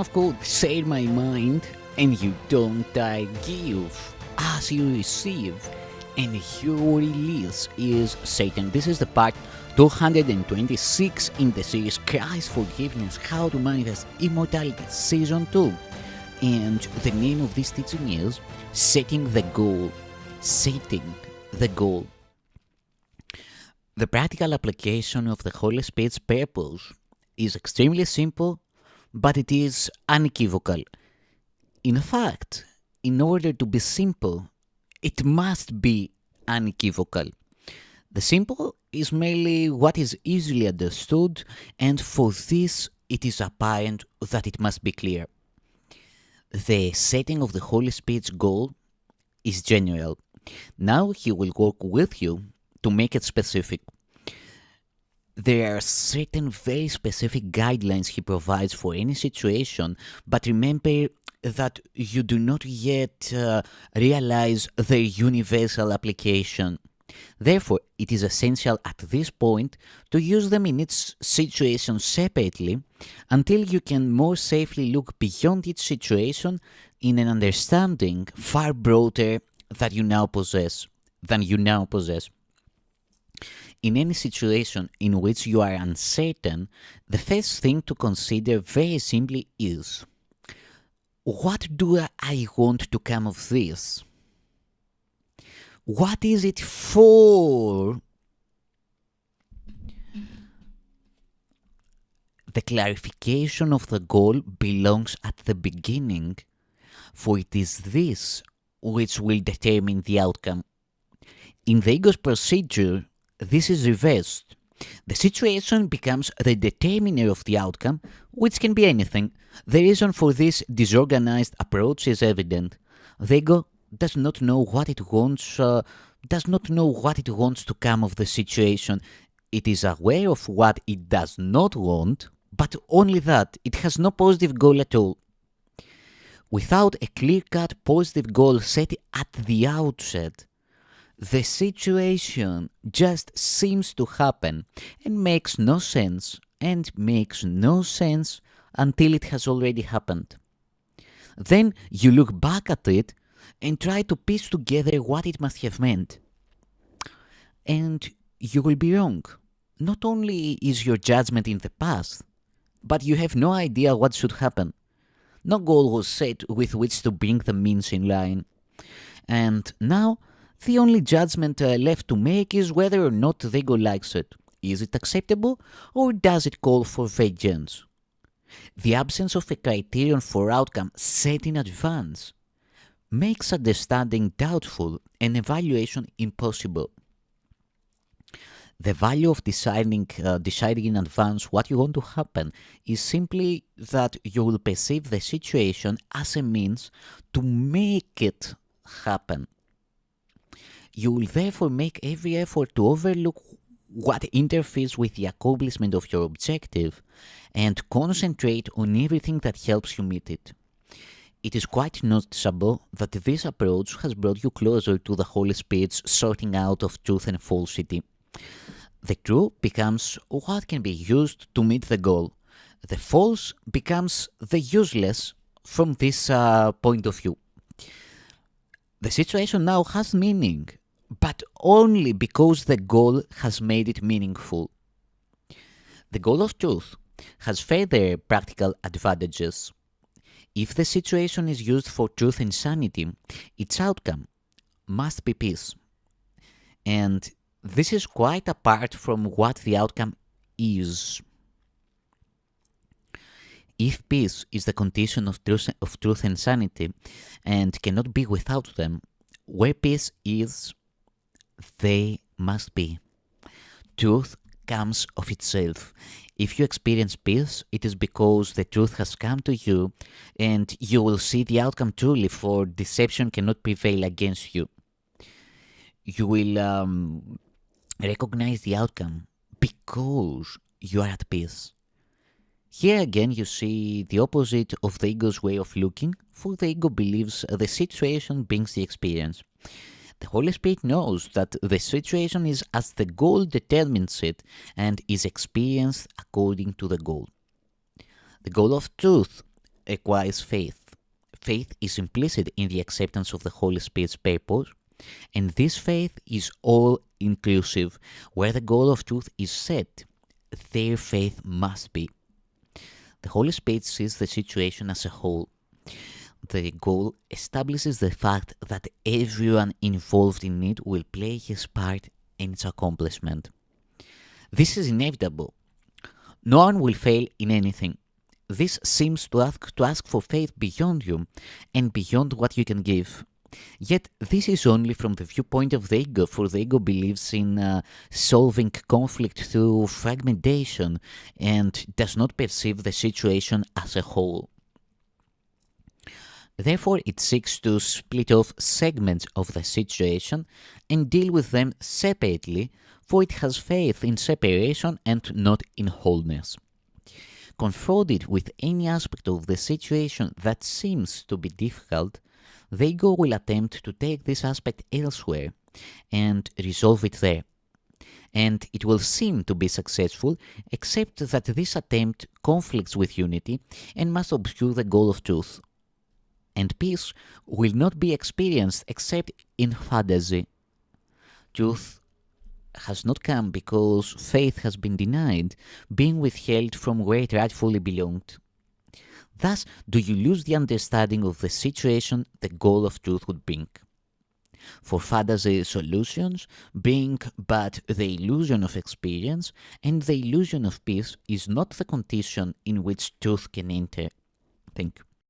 have called Say My Mind, and you don't I give as you receive, and your release is Satan. This is the part 226 in the series Christ's Forgiveness, How to Manifest Immortality, Season 2. And the name of this teaching is Setting the Goal. Setting the Goal. The practical application of the Holy Spirit's purpose is extremely simple, but it is unequivocal. In fact, in order to be simple, it must be unequivocal. The simple is merely what is easily understood, and for this it is apparent that it must be clear. The setting of the Holy Spirit's goal is general. Now he will work with you to make it specific. There are certain very specific guidelines he provides for any situation, but remember that you do not yet realize their universal application. Therefore, it is essential at this point to use them in each situation separately until you can more safely look beyond each situation in an understanding far broader than you now possess. In any situation in which you are uncertain, the first thing to consider very simply is, what do I want to come of this? What is it for? The clarification of the goal belongs at the beginning, for it is this which will determine the outcome. In the ego's procedure, this is reversed. The situation becomes the determiner of the outcome, which can be anything. The reason for this disorganized approach is evident. The ego does not know what it wants, to come of the situation. It is aware of what it does not want, but only that. It has no positive goal at all. Without a clear-cut positive goal set at the outset, the situation just seems to happen and makes no sense until it has already happened. Then you look back at it and try to piece together what it must have meant. And you will be wrong. Not only is your judgment in the past, but you have no idea what should happen. No goal was set with which to bring the means in line. And now, the only judgment left to make is whether or not the ego likes it. Is it acceptable, or does it call for vengeance? The absence of a criterion for outcome set in advance makes understanding doubtful and evaluation impossible. The value of deciding in advance what you want to happen is simply that you will perceive the situation as a means to make it happen. You will therefore make every effort to overlook what interferes with the accomplishment of your objective and concentrate on everything that helps you meet it. It is quite noticeable that this approach has brought you closer to the Holy Spirit's sorting out of truth and falsity. The true becomes what can be used to meet the goal. The false becomes the useless from this point of view. The situation now has meaning, but only because the goal has made it meaningful. The goal of truth has further practical advantages. If the situation is used for truth and sanity, its outcome must be peace. And this is quite apart from what the outcome is. If peace is the condition of truth and sanity, and cannot be without them, where peace is, they must be. Truth comes of itself. If you experience peace, it is because the truth has come to you, and you will see the outcome truly, for deception cannot prevail against you. You will recognize the outcome because you are at peace. Here again you see the opposite of the ego's way of looking, for the ego believes the situation brings the experience. The Holy Spirit knows that the situation is as the goal determines it and is experienced according to the goal. The goal of truth requires faith. Faith is implicit in the acceptance of the Holy Spirit's purpose, and this faith is all-inclusive. Where the goal of truth is set, their faith must be. The Holy Spirit sees the situation as a whole. The goal establishes the fact that everyone involved in it will play his part in its accomplishment. This is inevitable. No one will fail in anything. This seems to ask for faith beyond you and beyond what you can give. Yet this is only from the viewpoint of the ego, for the ego believes in solving conflict through fragmentation and does not perceive the situation as a whole. Therefore, it seeks to split off segments of the situation and deal with them separately, for it has faith in separation and not in wholeness. Confronted with any aspect of the situation that seems to be difficult, the ego will attempt to take this aspect elsewhere and resolve it there. And it will seem to be successful, except that this attempt conflicts with unity and must obscure the goal of truth. And peace will not be experienced except in fantasy. Truth has not come because faith has been denied, being withheld from where it rightfully belonged. Thus do you lose the understanding of the situation the goal of truth would bring. For fantasy solutions bring but the illusion of experience, and the illusion of peace is not the condition in which truth can enter. Thank you.